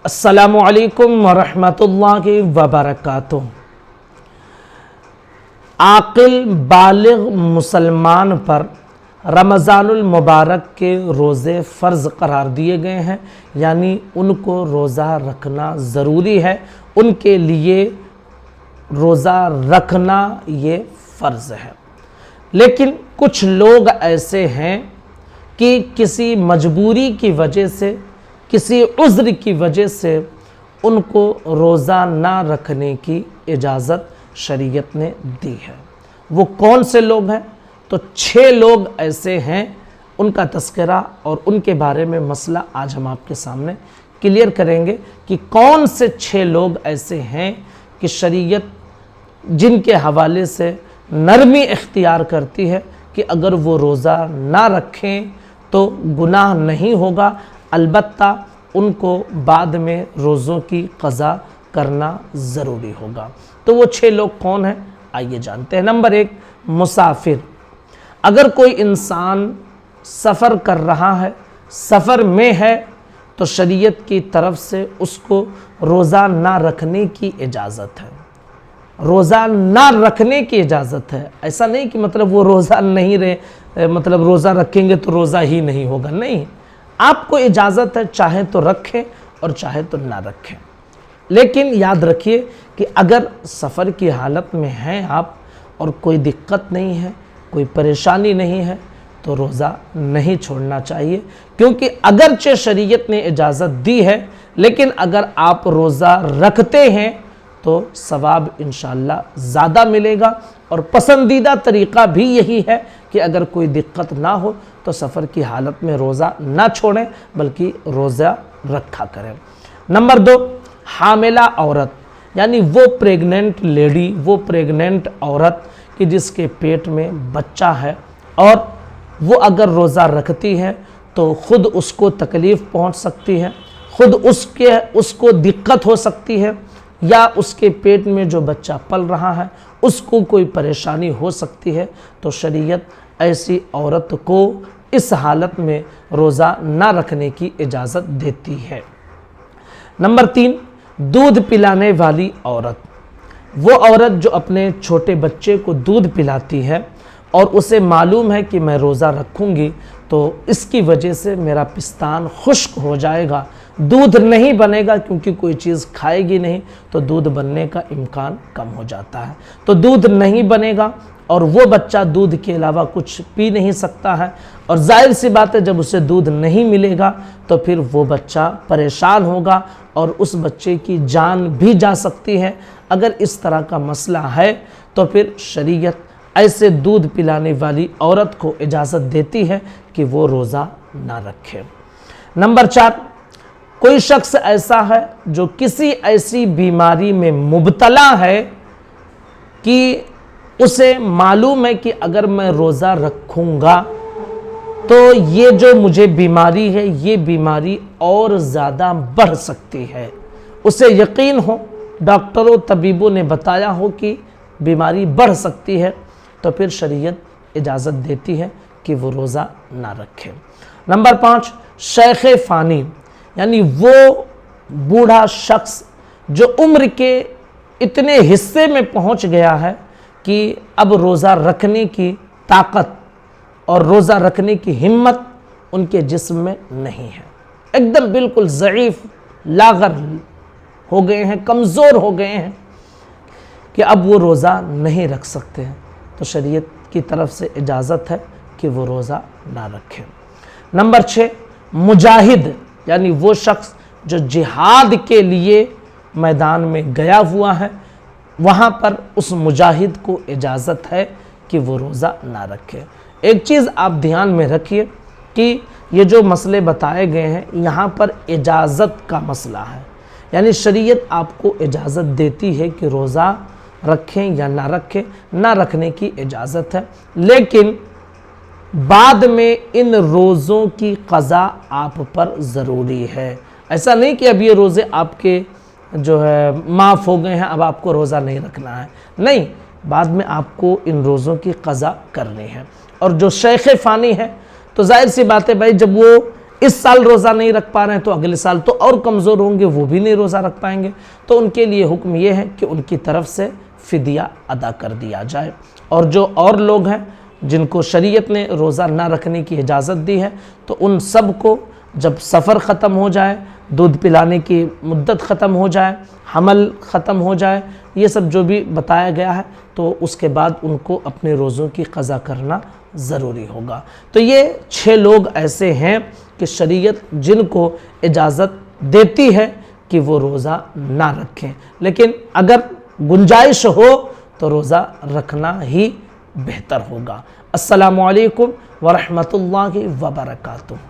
अस्सलामु अलैकुम वरहमतुल्लाहि वबरकातुह। आकिल बालिग मुसलमान पर रमज़ानुल मुबारक के रोज़े फ़र्ज़ करार दिए गए हैं, यानी उनको रोज़ा रखना ज़रूरी है। उनके लिए रोज़ा रखना ये फ़र्ज़ है। लेकिन कुछ लोग ऐसे हैं कि किसी मजबूरी की वजह से, किसी उज़्र की वजह से उनको रोज़ा ना रखने की इजाज़त शरीयत ने दी है। वो कौन से लोग हैं? तो 6 लोग ऐसे हैं, उनका तज़किरा और उनके बारे में मसला आज हम आपके सामने क्लियर करेंगे कि कौन से 6 लोग ऐसे हैं कि शरीयत जिनके हवाले से नरमी इख्तियार करती है कि अगर वो रोज़ा ना रखें तो गुनाह नहीं होगा, अलबत्ता उनको बाद में रोज़ों की क़ज़ा करना ज़रूरी होगा। तो वो 6 लोग कौन हैं, आइए जानते हैं। नंबर 1, मुसाफिर। अगर कोई इंसान सफ़र कर रहा है, सफ़र में है, तो शरीयत की तरफ से उसको रोज़ा ना रखने की इजाज़त है। रोज़ा ना रखने की इजाज़त है। ऐसा नहीं कि मतलब वो रोज़ा नहीं रहे, मतलब रोज़ा रखेंगे तो रोज़ा ही नहीं होगा, नहीं, आपको इजाज़त है, चाहे तो रखें और चाहे तो ना रखें। लेकिन याद रखिए कि अगर सफ़र की हालत में हैं आप और कोई दिक्कत नहीं है, कोई परेशानी नहीं है, तो रोज़ा नहीं छोड़ना चाहिए, क्योंकि अगरचे शरीयत ने इजाज़त दी है, लेकिन अगर आप रोज़ा रखते हैं तो सवाब इंशाअल्लाह ज़्यादा मिलेगा। और पसंदीदा तरीक़ा भी यही है कि अगर कोई दिक्कत ना हो तो सफ़र की हालत में रोज़ा ना छोड़ें, बल्कि रोज़ा रखा करें। नंबर 2, हामिला औरत, यानी वो प्रेग्नेंट लेडी, वो प्रेग्नेंट औरत कि जिसके पेट में बच्चा है और वो अगर रोज़ा रखती है तो ख़ुद उसको तकलीफ़ पहुंच सकती है, ख़ुद उसको दिक्कत हो सकती है, या उसके पेट में जो बच्चा पल रहा है उसको कोई परेशानी हो सकती है। तो शरीयत ऐसी औरत को इस हालत में रोज़ा ना रखने की इजाज़त देती है। नंबर 3, दूध पिलाने वाली औरत। वो औरत जो अपने छोटे बच्चे को दूध पिलाती है और उसे मालूम है कि मैं रोज़ा रखूँगी तो इसकी वजह से मेरा पिस्तान खुश्क हो जाएगा, दूध नहीं बनेगा, क्योंकि कोई चीज़ खाएगी नहीं तो दूध बनने का इम्कान कम हो जाता है। तो दूध नहीं बनेगा और वो बच्चा दूध के अलावा कुछ पी नहीं सकता है, और जाहिर सी बात है जब उसे दूध नहीं मिलेगा तो फिर वो बच्चा परेशान होगा और उस बच्चे की जान भी जा सकती है। अगर इस तरह का मसला है तो फिर शरीयत ऐसे दूध पिलाने वाली औरत को इजाज़त देती है कि वो रोज़ा ना रखे। नंबर 4, कोई शख्स ऐसा है जो किसी ऐसी बीमारी में मुब्तला है कि उसे मालूम है कि अगर मैं रोज़ा रखूँगा तो ये जो मुझे बीमारी है, ये बीमारी और ज़्यादा बढ़ सकती है। उसे यकीन हो, डॉक्टरों तबीबों ने बताया हो कि बीमारी बढ़ सकती है, तो फिर शरीयत इजाज़त देती है कि वो रोज़ा ना रखे। नंबर 5, शेख फ़ानी, यानी वो बूढ़ा शख्स जो उम्र के इतने हिस्से में पहुंच गया है कि अब रोज़ा रखने की ताकत और रोज़ा रखने की हिम्मत उनके जिस्म में नहीं है, एकदम बिल्कुल ज़ईफ़ लागर हो गए हैं, कमज़ोर हो गए हैं कि अब वो रोज़ा नहीं रख सकते हैं। तो शरीयत की तरफ से इजाज़त है कि वो रोज़ा ना रखें। नंबर 6, मुजाहिद, यानी वो शख्स जो जिहाद के लिए मैदान में गया हुआ है, वहाँ पर उस मुजाहिद को इजाज़त है कि वो रोज़ा ना रखे। एक चीज़ आप ध्यान में रखिए कि ये जो मसले बताए गए हैं यहाँ पर इजाज़त का मसला है, यानी शरीयत आपको इजाज़त देती है कि रोज़ा रखें या ना रखें, ना रखने की इजाज़त है, लेकिन बाद में इन रोज़ों की क़ज़ा आप पर ज़रूरी है। ऐसा नहीं कि अब ये रोज़े आपके जो है माफ़ हो गए हैं, अब आपको रोज़ा नहीं रखना है, नहीं, बाद में आपको इन रोज़ों की क़ज़ा करनी है। और जो शेख फ़ानी है तो जाहिर सी बात है भाई, जब वो इस साल रोज़ा नहीं रख पा रहे हैं तो अगले साल तो और कमज़ोर होंगे, वो भी नहीं रोज़ा रख पाएंगे। तो उनके लिए हुक्म ये है कि उनकी तरफ से फ़िदिया अदा कर दिया जाए। और जो और लोग हैं जिनको शरीयत ने रोज़ा ना रखने की इजाज़त दी है, तो उन सब को जब सफ़र ख़त्म हो जाए, दूध पिलाने की मुद्दत ख़त्म हो जाए, हमल ख़त्म हो जाए, ये सब जो भी बताया गया है, तो उसके बाद उनको अपने रोज़ों की क़ज़ा करना ज़रूरी होगा। तो ये 6 लोग ऐसे हैं कि शरीयत जिनको इजाज़त देती है कि वो रोज़ा ना रखें, लेकिन अगर गुंजाइश हो तो रोज़ा रखना ही बेहतर होगा। अस्सलामु अलैकुम व रहमतुल्लाहि व बरकातुहू।